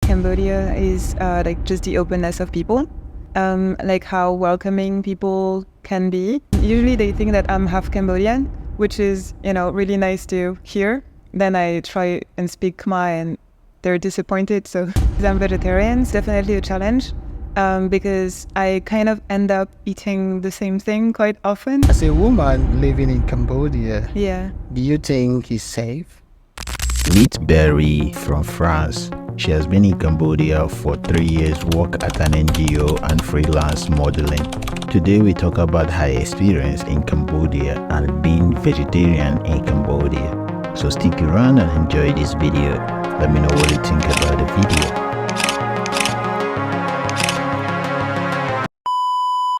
Cambodia is like just the openness of people, like how welcoming people can be. Usually they think that I'm half Cambodian, which is, really nice to hear. Then I try and speak Khmer and they're disappointed. So I'm vegetarian. It's definitely a challenge because I kind of end up eating the same thing quite often. As a woman living in Cambodia, Yeah. do you think it's safe? Meet Beryl from France. She has been in Cambodia for 3 years, work at an NGO and freelance modeling. Today we talk about her experience in Cambodia and being vegetarian in Cambodia. So stick around and enjoy this video. Let me know what you think about the video.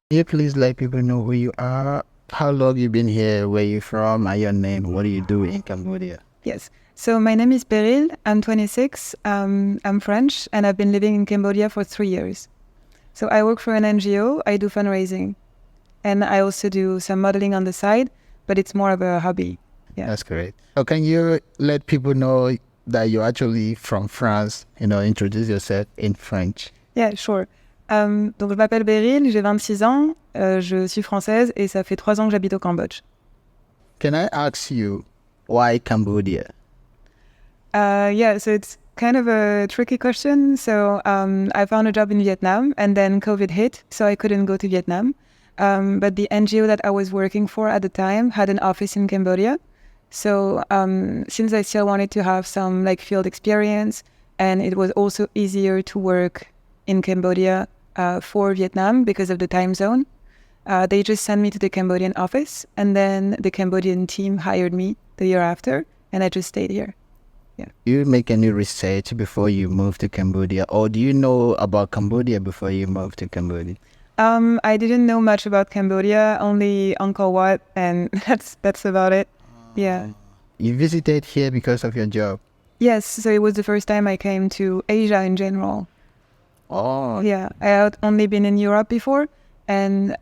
Can you please let people know who you are, how long you've been here, where you're from, and your name, what do you do in Cambodia? Yes. So my name is Beryl. I'm 26. I'm French, and I've been living in Cambodia for 3 years. So I work for an NGO. I do fundraising, and I also do some modeling on the side, but it's more of a hobby. Yeah. That's great. So can you let people know that you're actually from France? Introduce yourself in French. Yeah, sure. Donc je m'appelle Beryl, j'ai 26 ans, je suis française et ça fait 3 ans que j'habite au Cambodge. Can I ask you why Cambodia? Yeah, so it's kind of a tricky question. So I found a job in Vietnam and then COVID hit, so I couldn't go to Vietnam. But the NGO that I was working for at the time had an office in Cambodia. So since I still wanted to have some field experience, and it was also easier to work in Cambodia for Vietnam because of the time zone, they just sent me to the Cambodian office, and then the Cambodian team hired me the year after, and I just stayed here. Yeah. Do you make any research before you move to Cambodia, or do you know about Cambodia before you move to Cambodia? I didn't know much about Cambodia, only Angkor Wat, and that's about it. Yeah. You visited here because of your job? Yes, so it was the first time I came to Asia in general. Oh. Yeah, I had only been in Europe before, and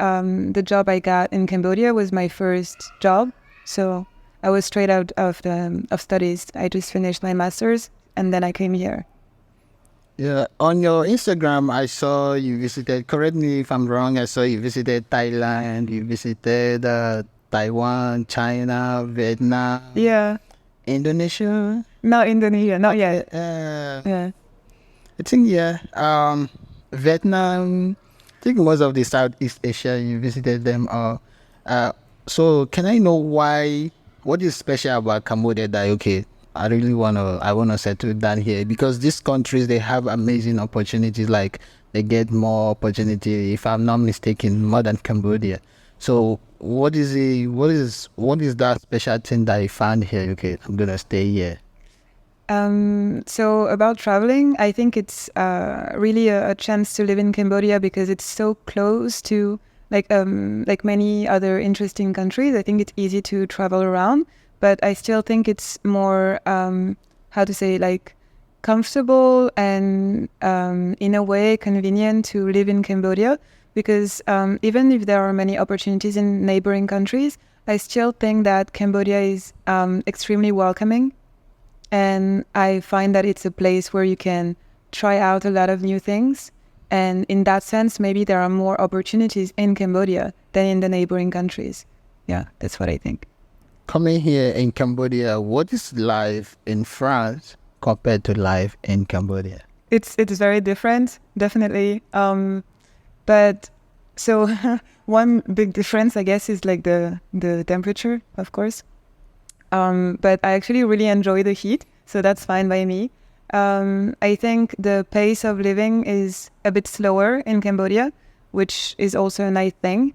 the job I got in Cambodia was my first job. So I was straight out of studies. I just finished my master's, and then I came here. Yeah, on your Instagram, I saw you visited, correct me if I'm wrong, I saw you visited Thailand, you visited Taiwan, China, Vietnam. Yeah. Indonesia? Not Indonesia, not yet. Yeah. I think, Vietnam, I think most of the Southeast Asia, you visited them all. So can I know what is special about Cambodia that, okay, I want to settle down here? Because these countries, they have amazing opportunities, like they get more opportunity, if I'm not mistaken, more than Cambodia. So what is that special thing that you found here? Okay, I'm going to stay here. So about traveling, I think it's really a chance to live in Cambodia because it's so close to like many other interesting countries. I think it's easy to travel around, but I still think it's more comfortable and in a way convenient to live in Cambodia because even if there are many opportunities in neighboring countries, I still think that Cambodia is extremely welcoming. And I find that it's a place where you can try out a lot of new things. And in that sense, maybe there are more opportunities in Cambodia than in the neighboring countries. Yeah, that's what I think. Coming here in Cambodia, what is life in France compared to life in Cambodia? It's very different, definitely. But so one big difference, I guess, is like the temperature, of course. But I actually really enjoy the heat, so that's fine by me. I think the pace of living is a bit slower in Cambodia, which is also a nice thing.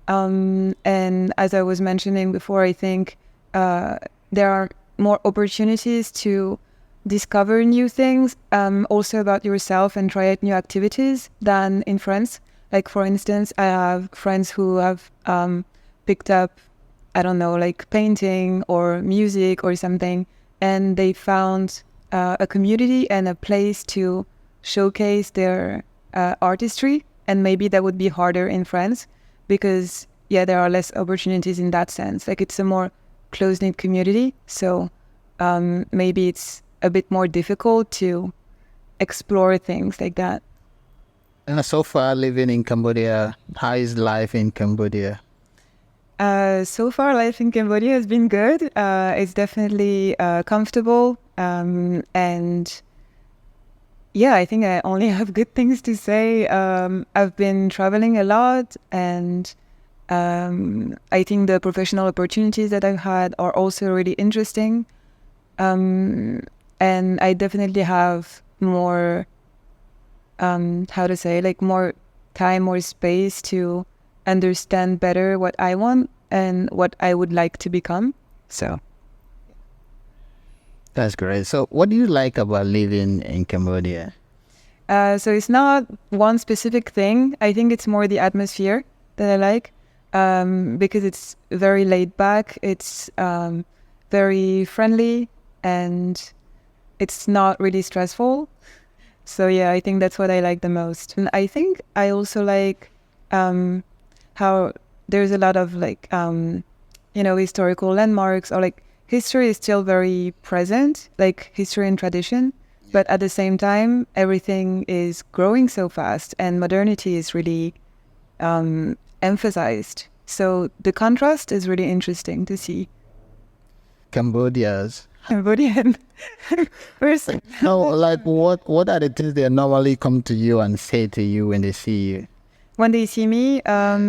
And as I was mentioning before, I think there are more opportunities to discover new things, also about yourself and try out new activities than in France. Like, for instance, I have friends who have picked up painting or music or something, and they found a community and a place to showcase their artistry, and maybe that would be harder in France because there are less opportunities in that sense. Like, it's a more close-knit community, so maybe it's a bit more difficult to explore things like that. And so far, living in Cambodia, how is life in Cambodia? So far, life in Cambodia has been good. It's definitely comfortable, and yeah, I think I only have good things to say. I've been traveling a lot, and I think the professional opportunities that I've had are also really interesting. And I definitely have more, how to say, like more time, more space to understand better what I want and what I would like to become. So. That's great. So, what do you like about living in Cambodia? So it's not one specific thing. I think it's more the atmosphere that I like, because it's very laid back. It's very friendly, and it's not really stressful. So yeah, I think that's what I like the most. And I think I also like how there's a lot of like historical landmarks, or like history is still very present, like history and tradition. But at the same time, everything is growing so fast, and modernity is really emphasized. So the contrast is really interesting to see. Cambodia's. Cambodian person. No, like what are the things they normally come to you and say to you when they see you? When they see me,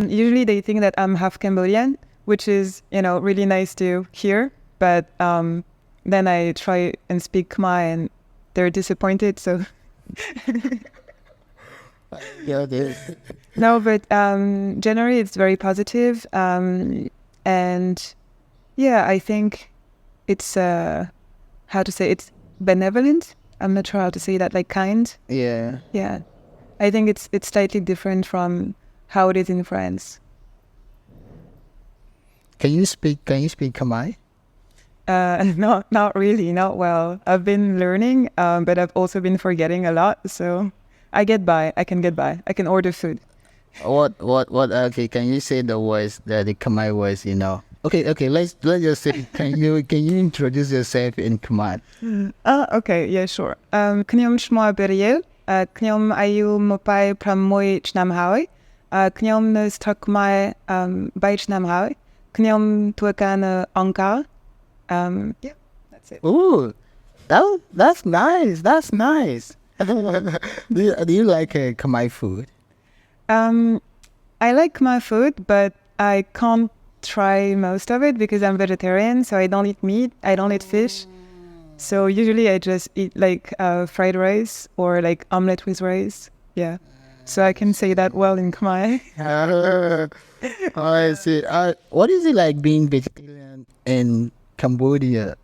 usually they think that I'm half Cambodian, which is, really nice to hear. But then I try and speak Khmer, and they're disappointed. So Yeah, they, no, but generally it's very positive. And yeah, I think it's how to say, it's benevolent. I'm not sure how to say that, like kind. yeah. Yeah, I think it's slightly different from how it is in France. Can you speak Khmer? Not really, not well. I've been learning, but I've also been forgetting a lot. So I get by. I can get by. I can order food. What? Okay, can you say the words, the Khmer words? Okay. Let's just say. Can you introduce yourself in Khmer? Okay, yeah, sure. ខ្ញុំឈ្មោះ Beryl ខ្ញុំអាយុ26ឆ្នាំហើយខ្ញុំនៅស្ថិតខ្មែរ3ឆ្នាំហើយខ្ញុំធ្វើការនៅអង្គរ yeah, that's it. Ooh, that's nice. That's nice. Do you like Khmer food? I like my food, but I can't try most of it because I'm vegetarian, so I don't eat meat, I don't eat fish. So usually I just eat like fried rice or like omelette with rice. Yeah. So I can say that well in Khmer. I see. What is it like being vegetarian in Cambodia?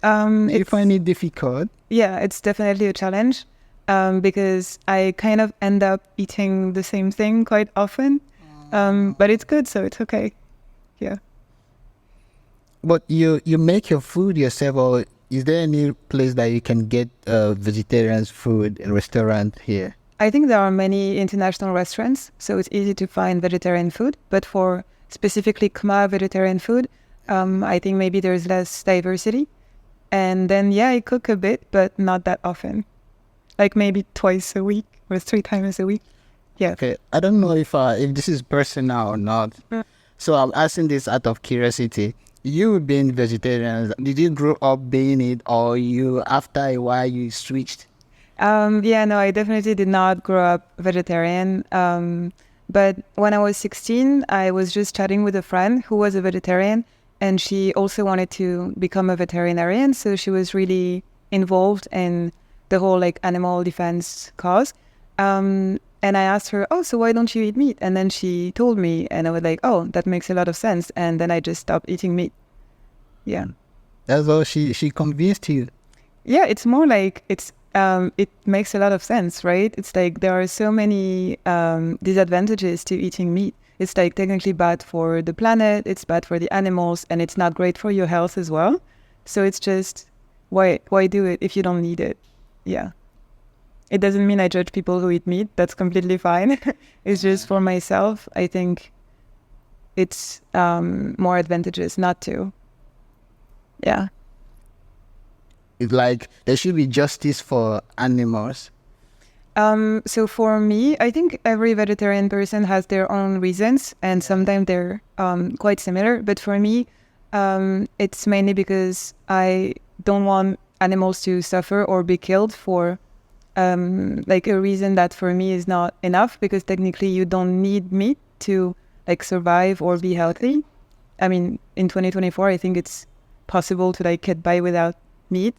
Do you find it difficult? Yeah, it's definitely a challenge, because I kind of end up eating the same thing quite often. But it's good, so it's okay. Yeah. But you make your food yourself, or is there any place that you can get vegetarian food, a restaurant here? I think there are many international restaurants, so it's easy to find vegetarian food. But for specifically Khmer vegetarian food, I think maybe there's less diversity. And then, yeah, I cook a bit, but not that often. Like maybe twice a week or 3 times a week. Yeah. Okay, I don't know if this is personal or not. So I'm asking this out of curiosity. You being vegetarian, did you grow up being it, or you after a while you switched? Yeah, no, I definitely did not grow up vegetarian. But when I was 16, I was just chatting with a friend who was a vegetarian, and she also wanted to become a veterinarian. So she was really involved in the whole like animal defense cause. And I asked her, oh, so why don't you eat meat? And then she told me, and I was like, oh, that makes a lot of sense. And then I just stopped eating meat. Yeah. That's all she convinced you. Yeah, it's more like it makes a lot of sense, right? It's like there are so many disadvantages to eating meat. It's like technically bad for the planet, it's bad for the animals, and it's not great for your health as well. So it's just, why do it if you don't need it? Yeah. It doesn't mean I judge people who eat meat. That's completely fine. It's just for myself, I think it's more advantageous not to. Yeah. it's like there should be justice for animals? So for me, I think every vegetarian person has their own reasons, and sometimes they're quite similar. But for me, it's mainly because I don't want animals to suffer or be killed for like a reason that for me is not enough, because technically you don't need meat to like survive or be healthy. I mean, in 2024, I think it's possible to like get by without meat.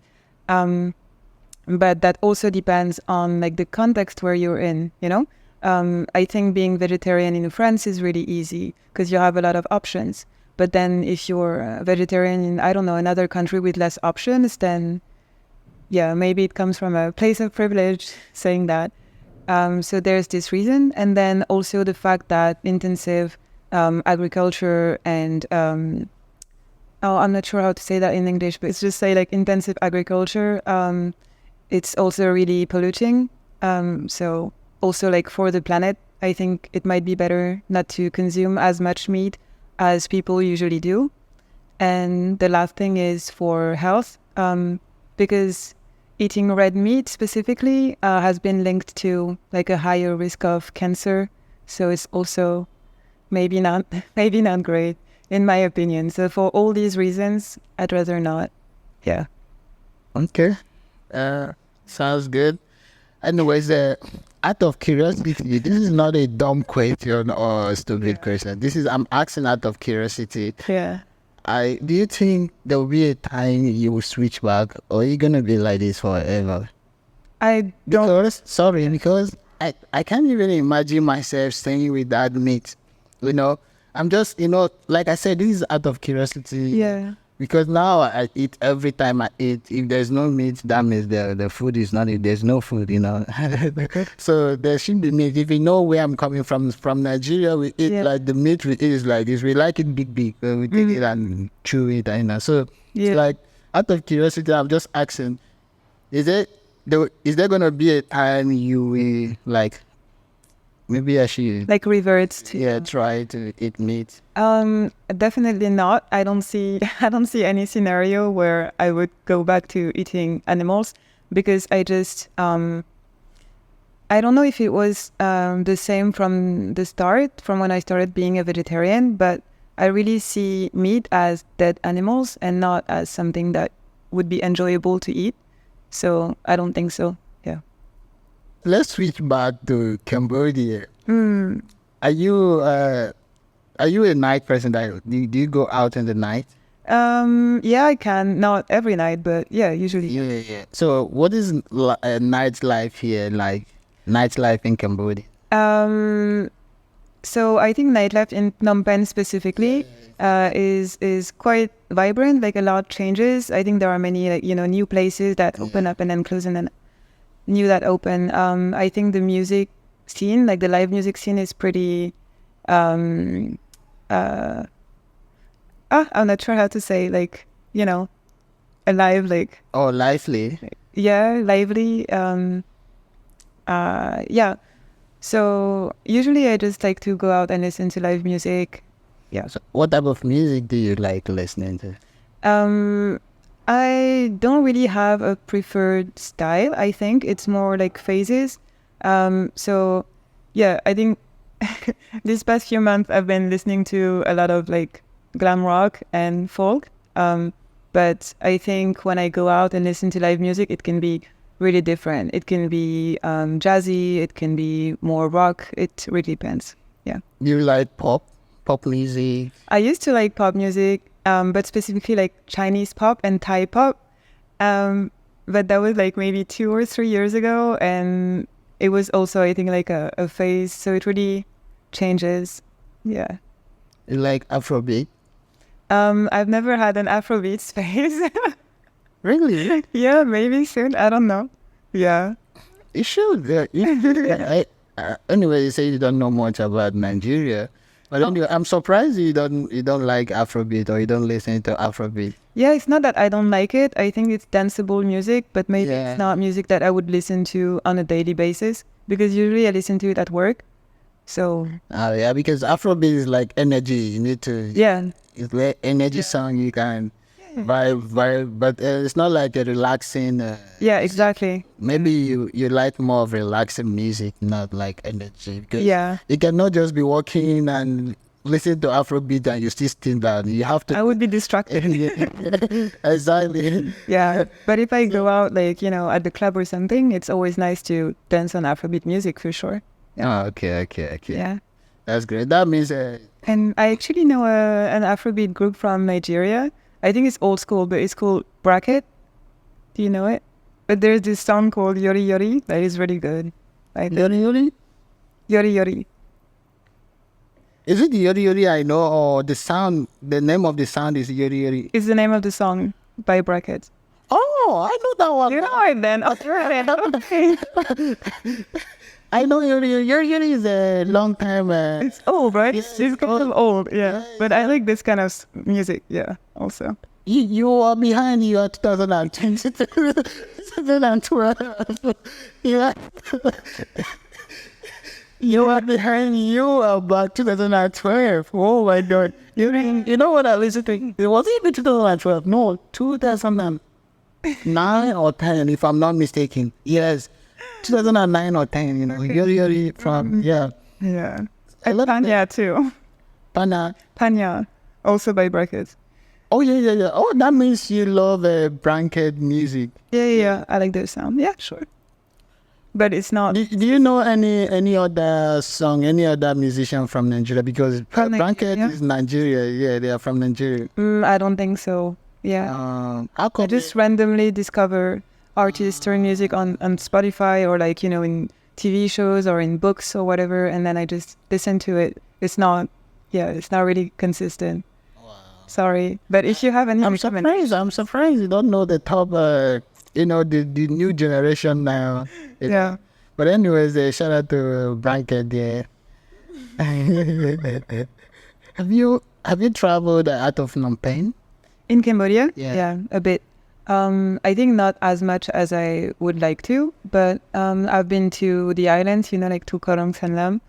But that also depends on like the context where you're in, you know? I think being vegetarian in France is really easy because you have a lot of options. But then if you're a vegetarian in, I don't know, another country with less options, then yeah, maybe it comes from a place of privilege saying that. So there's this reason. And then also the fact that intensive agriculture and, I'm not sure how to say that in English, but it's just say like intensive agriculture, it's also really polluting. So also like for the planet, I think it might be better not to consume as much meat as people usually do. And the last thing is for health, because eating red meat specifically has been linked to like a higher risk of cancer. So it's also maybe not great in my opinion. So for all these reasons, I'd rather not. Yeah. Okay. Sounds good. Anyways, out of curiosity, this is not a dumb question or a stupid question. I'm asking out of curiosity. Yeah. Do you think there will be a time you will switch back, or are you gonna be like this forever? I don't. Because I can't even imagine myself staying without meat. You know, I'm just, like I said, this is out of curiosity. Yeah. Because now I eat every time I eat. If there's no meat, that means the food is not. There's no food, So there should be meat. If you know where I'm coming from Nigeria, we eat like the meat we eat is like this. We like it big. We take it and chew it, So it's like out of curiosity, I'm just asking: is there gonna be a time you will like? Maybe I should like reverts to try to eat meat. Definitely not. I don't see any scenario where I would go back to eating animals, because I just I don't know if it was the same from the start, from when I started being a vegetarian, but I really see meat as dead animals and not as something that would be enjoyable to eat. So I don't think so. Yeah. Let's switch back to Cambodia. Are you a night person? Do you go out in the night? Yeah, I can. Not every night, but yeah, usually. Yeah. So what is nightlife here like? Nightlife in Cambodia? So I think nightlife in Phnom Penh specifically is quite vibrant. Like a lot changes. I think there are many new places that open up and then close and then new that open. I think the music scene, like the live music scene, is pretty I'm not sure how to say, like, alive, like lively. Yeah, lively. Yeah. So usually I just like to go out and listen to live music. Yeah. So what type of music do you like listening to? I don't really have a preferred style. I think it's more like phases. So yeah, I think these past few months I've been listening to a lot of like glam rock and folk. But I think when I go out and listen to live music, it can be really different. It can be jazzy, it can be more rock. It really depends. Yeah. You like pop music? I used to like pop music, but specifically like Chinese pop and Thai pop. But that was like maybe 2 or 3 years ago, and it was also, I think, like a phase. So it really changes. Yeah. You like Afrobeat? I've never had an Afrobeat phase. Really? Yeah, maybe soon. I don't know. Yeah. You should. Anyway, you say you don't know much about Nigeria, but anyway, I'm surprised you don't like Afrobeat, or you don't listen to Afrobeat. Yeah, it's not that I don't like it. I think it's danceable music, but maybe it's not music that I would listen to on a daily basis, because usually I listen to it at work. So. Because Afrobeat is like energy. You need to. Yeah. It's like energy song. You can. vibe, but it's not like a relaxing. Yeah, exactly. Maybe you like more of relaxing music, not like energy. Because Yeah. you cannot just be walking and listen to Afrobeat and you still still down. You have to. I would be distracted. Exactly. Yeah. But if I go out, like, at the club or something, it's always nice to dance on Afrobeat music for sure. Oh, okay. Yeah. That's great. That means And I actually know an Afrobeat group from Nigeria. I think it's old school, but it's called Bracket. Do you know it? But there's this song called Yori Yori that is really good. Yori Yori. Yori Yori. Is it Yori Yori I know, or the sound? The name of the sound is Yori Yori. Is the name of the song by Bracket. Oh, I know that one. You know it then. Okay. I know Yori Yori. Yori Yori is a long time. It's old, right? Yes, It's kind of old, yeah. Yeah, But I like this kind of music, yeah, also. You are behind. You are 2010, 2012. Yeah. You are behind. You are about 2012. Oh my God. You know what I listened to? It wasn't even 2012. No, 2009 or 10, if I'm not mistaken. Yes, 2009 or 10. Yori Yori from Yeah. I love Panya too. Pana. Panya, also by Bracket. Oh yeah. Oh, that means you love blanket music. Yeah. I like the sound. Yeah, sure. But it's not. Do you know any other song, any other musician from Nigeria? Because From Blanket Nigeria? is Nigeria. Yeah, they are from Nigeria. I don't think so. Yeah. How I come? just randomly discover artists or music on Spotify or like, in TV shows or in books or whatever. And then I just listen to it. It's not really consistent. Sorry. But if you have any I'm surprised you don't know the top, the new generation now. Yeah. But anyways, shout out to Blanket there. Have you traveled out of Phnom Penh? In Cambodia? Yeah. A bit. I think not as much as I would like to, but I've been to the islands, like to Korong Sanlam,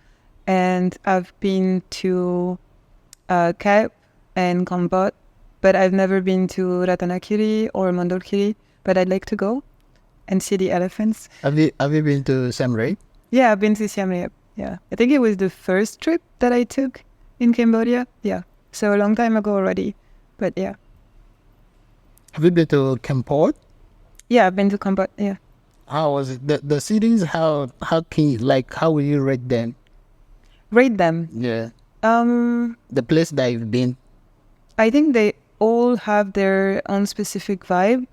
and I've been to Kep and Kampot, but I've never been to Ratanakiri or Mandalkiri, but I'd like to go and see the elephants. Have you been to Siem Reap? Yeah, I've been to Siem Reap. Yeah, I think it was the first trip that I took in Cambodia. Yeah, so a long time ago already, but yeah. Have you been to Kampot? Yeah, I've been to Kampot. Yeah. How was it? The cities, how can you, how will you rate them? Rate them. Yeah. Um, The place that you've been. I think they all have their own specific vibe.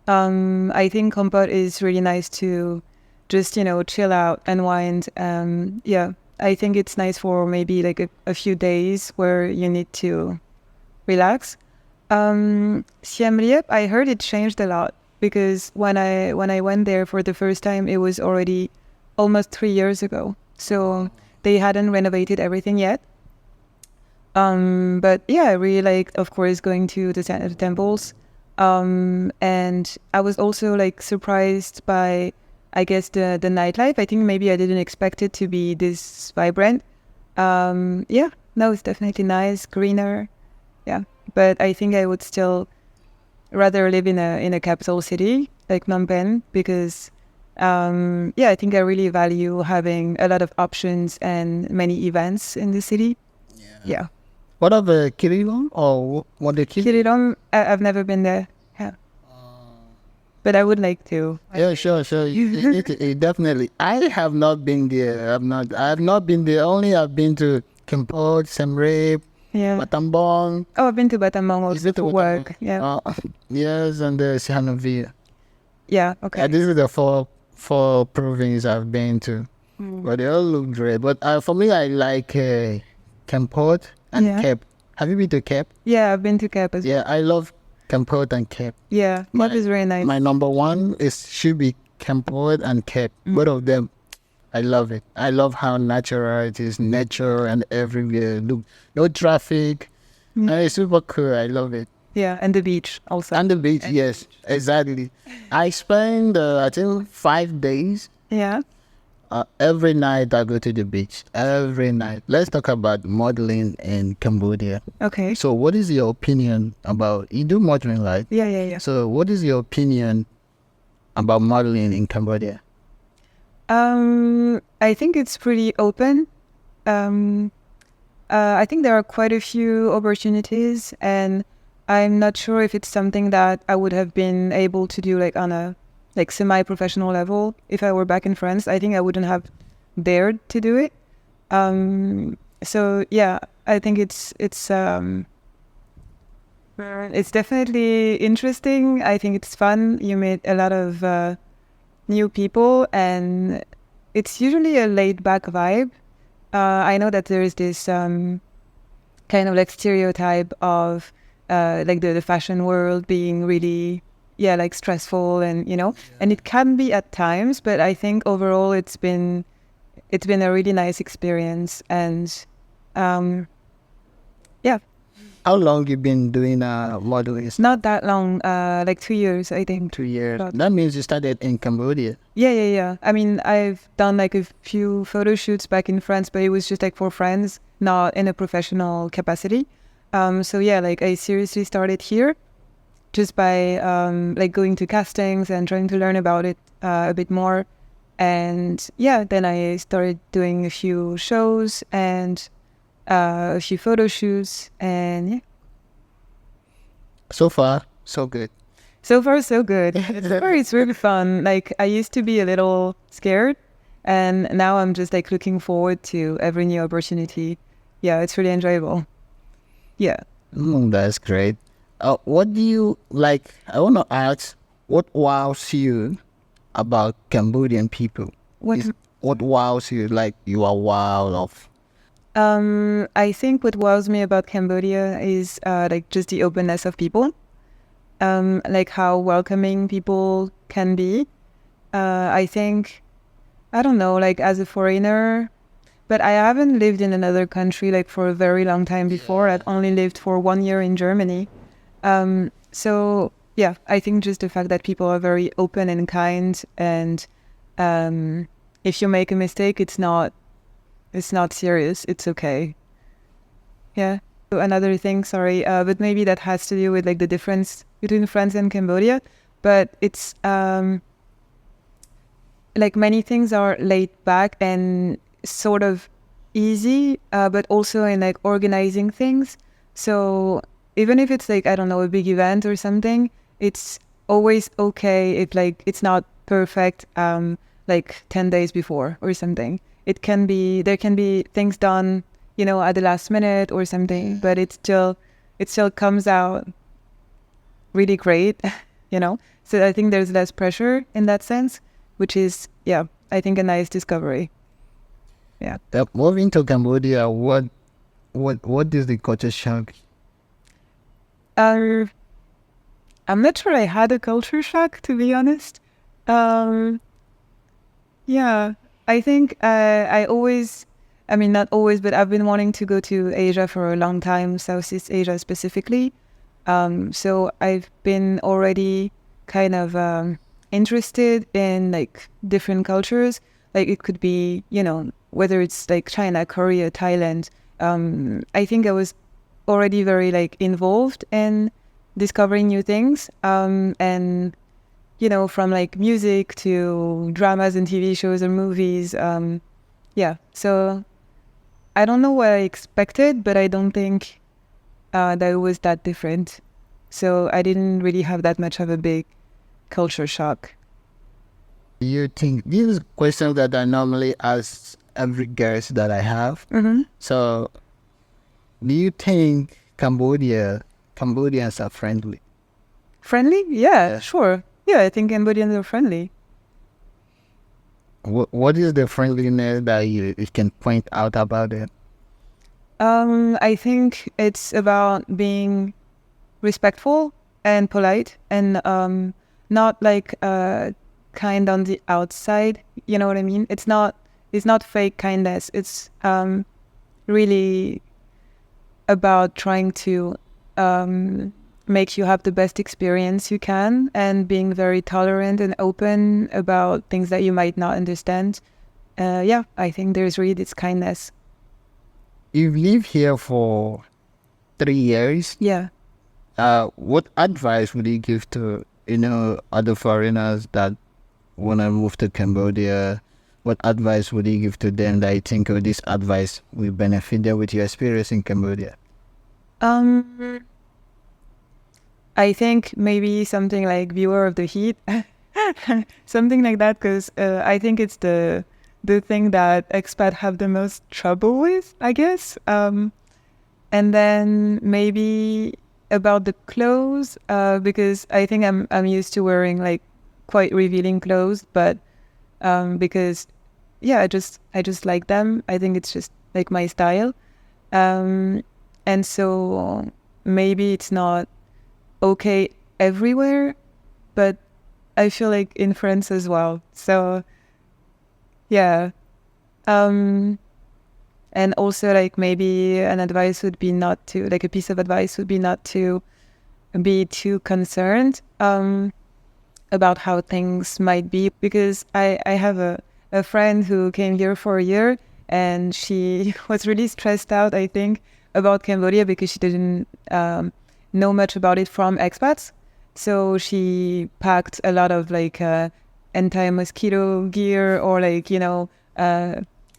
I think Kampot is really nice to just, chill out, unwind. Yeah, I think it's nice for maybe like a few days where you need to relax. Siem Reap, I heard it changed a lot because when I went there for the first time, it was already almost 3 years ago. So they hadn't renovated everything yet. But yeah, I really liked, of course, going to the temples. And I was also like surprised by, I guess, the nightlife. I think maybe I didn't expect it to be this vibrant. Yeah, no, it's definitely nice, greener. Yeah, but I think I would still rather live in a capital city like Phnom Penh because, yeah, I think I really value having a lot of options and many events in the city. Yeah. What of Kirilong or what the Kirirong, I've never been there. Yeah. But I would like to. Yeah, sure. It definitely. I have not been there. I have not been there. Only I've been to Kampot, Siem Reap, Yeah. Batambong. Oh, I've been to Batamang Is it for to work. Yeah. Yes, and Sihanoukville. Yeah. Okay. Yeah, this is the four provinces I've been to. But they all look great. But for me, I like Kampot and Yeah. Kep. Have you been to Kep? Yeah, I've been to Cap as well. Yeah, I love Kampot and Kep. Yeah. Cap is very nice. My number one should be Kampot and Kep. Both of them. I love it. I love how natural it is, nature and everywhere. Look, no traffic. And it's super cool. I love it. Yeah, and the beach also. And the beach, yes, exactly. I spent, I think, 5 days. Yeah. Every night I go to the beach. Every night. Let's talk about modeling in Cambodia. Okay. So, what is your opinion about you do modeling, right? Yeah. So, what is your opinion about modeling in Cambodia? I think it's pretty open. I think there are quite a few opportunities, and I'm not sure if it's something that I would have been able to do like on a like semi-professional level if I were back in France. I think I wouldn't have dared to do it. So yeah, I think it's definitely interesting. I think it's fun. You meet a lot of new people, and it's usually a laid-back vibe. I know that there is this kind of like stereotype of like the fashion world being really, like stressful and, and it can be at times, but I think overall it's been a really nice experience. And yeah. How long you been doing modeling? Not that long, like 2 years, I think. 2 years. About. That means you started in Cambodia. Yeah. I mean, I've done like a few photo shoots back in France, but it was just like for friends, not in a professional capacity. So yeah, like I seriously started here just by like going to castings and trying to learn about it a bit more. And yeah, then I started doing a few shows and a few photo shoots, and yeah. So far, so good. So far, so good. It's really fun. Like, I used to be a little scared, and now I'm just like looking forward to every new opportunity. Yeah, it's really enjoyable. Yeah. That's great. What do you like? I want to ask, what wows you about Cambodian people? What wows you? Like, you are wowed of? I think what wows me about Cambodia is like just the openness of people. Like how welcoming people can be. I think, I don't know, like as a foreigner, but I haven't lived in another country like for a very long time before. I've only lived for 1 year in Germany. So yeah, I think just the fact that people are very open and kind, and if you make a mistake, it's not serious. It's okay. Yeah. So another thing, sorry, but maybe that has to do with like the difference between France and Cambodia. But it's like many things are laid back and sort of easy, but also in like organizing things. So even if it's like, I don't know, a big event or something, it's always okay if like it's not perfect like 10 days before or something. There can be things done, at the last minute or something, but it still comes out really great, So I think there's less pressure in that sense, which is, I think a nice discovery. Yeah. Moving to Cambodia, what is the culture shock? I'm not sure I had a culture shock, to be honest. Yeah, I think not always, but I've been wanting to go to Asia for a long time, Southeast Asia specifically. So I've been already kind of interested in like different cultures. Like it could be, whether it's like China, Korea, Thailand. I think I was already very like involved in discovering new things. And from like music to dramas and TV shows or movies. So I don't know what I expected, but I don't think that it was that different. So I didn't really have that much of a big culture shock. You think these questions that I normally ask every guest that I have. Mm-hmm. So, do you think Cambodians are friendly? Friendly? Yeah, sure. Yeah, I think Cambodians are friendly. What is the friendliness that you can point out about it? I think it's about being respectful and polite, and not like kind on the outside. You know what I mean? It's not fake kindness. It's really about trying to make you have the best experience you can, and being very tolerant and open about things that you might not understand. yeah, I think there's really this kindness. You've lived here for 3 years. Yeah. What advice would you give to, other foreigners that want to move to Cambodia? What advice would you give to them that you think, oh, this advice will benefit them with your experience in Cambodia? I think maybe something like Viewer of the Heat, something like that, because I think it's the thing that expats have the most trouble with, I guess. And then maybe about the clothes, because I think I'm used to wearing like quite revealing clothes, but because yeah, I just like them. I think it's just like my style, and so maybe it's not okay everywhere, but I feel like in France as well. So yeah, and also like maybe an advice would be not to like a piece of advice would be not to be too concerned about how things might be, because I have a friend who came here for a year and she was really stressed out, I think, about Cambodia because she didn't know much about it from expats. So she packed a lot of like anti-mosquito gear, or like,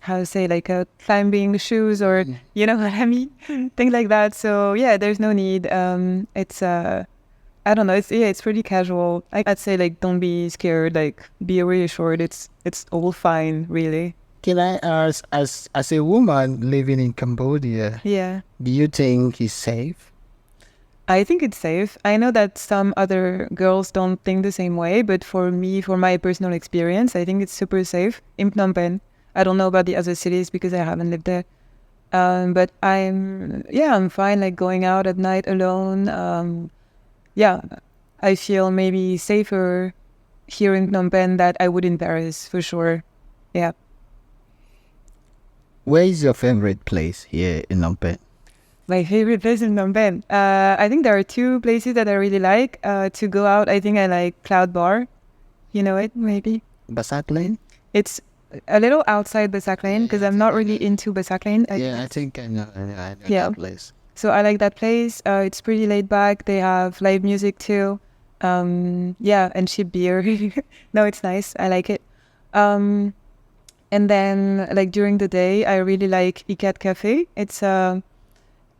how to say, like climbing shoes, or you know what I mean? Things like that. So yeah, there's no need. It's I don't know. It's pretty casual. I'd say like don't be scared. Like be reassured. It's all fine, really. Can I ask, as a woman living in Cambodia, Yeah. do you think it's safe? I think it's safe. I know that some other girls don't think the same way, but for me, for my personal experience, I think it's super safe in Phnom Penh. I don't know about the other cities because I haven't lived there. But I'm fine, like going out at night alone. Yeah, I feel maybe safer here in Phnom Penh that I would in Paris, for sure. Yeah. Where is your favorite place here in Phnom Penh? My favorite place in Phnom Penh. I think there are two places that I really like to go out. I think I like Cloud Bar. You know it, maybe? Basak Lane? It's a little outside Basak Lane because I'm not really into Basak Lane. I think I know Yeah. that place. So I like that place. It's pretty laid back. They have live music too. Yeah, and cheap beer. No, it's nice. I like it. And then like during the day, I really like Ikat Cafe.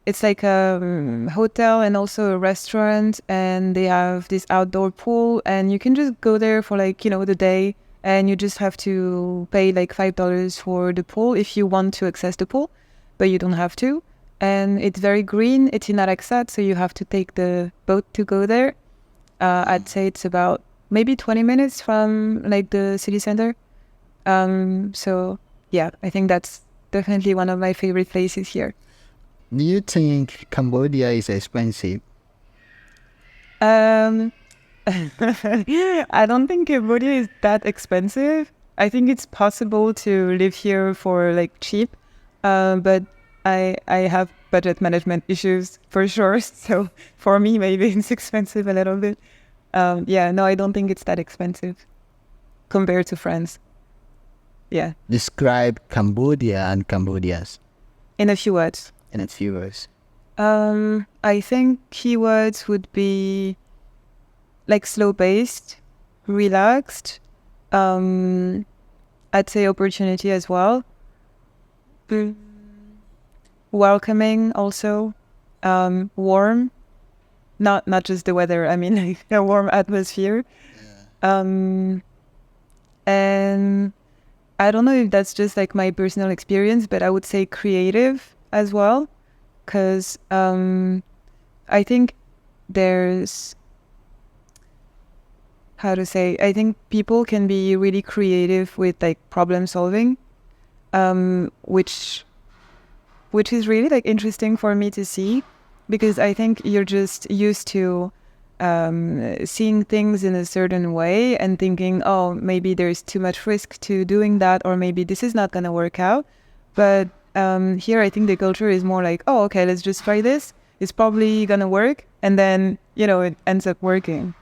It's like a hotel and also a restaurant, and they have this outdoor pool, and you can just go there for like, the day, and you just have to pay like $5 for the pool if you want to access the pool, but you don't have to. And it's very green. It's in Araxat, so you have to take the boat to go there. I'd say it's about maybe 20 minutes from like the city center. So yeah, I think that's definitely one of my favorite places here. Do you think Cambodia is expensive? I don't think Cambodia is that expensive. I think it's possible to live here for like cheap, but I have budget management issues for sure. So for me, maybe it's expensive a little bit. No, I don't think it's that expensive compared to France. Yeah. Describe Cambodia and Cambodians In a few words. in a few words. I think keywords would be like slow-paced, relaxed. I'd say opportunity as well. Welcoming also. Warm. Not just the weather. I mean, like a warm atmosphere. And I don't know if that's just like my personal experience, but I would say creative as well, because I think there's, how to say, I think people can be really creative with like problem solving, which is really like interesting for me to see, because I think you're just used to seeing things in a certain way and thinking, oh, maybe there's too much risk to doing that, or maybe this is not going to work out. But here I think the culture is more like, oh, okay, let's just try this. It's probably going to work. And then, it ends up working.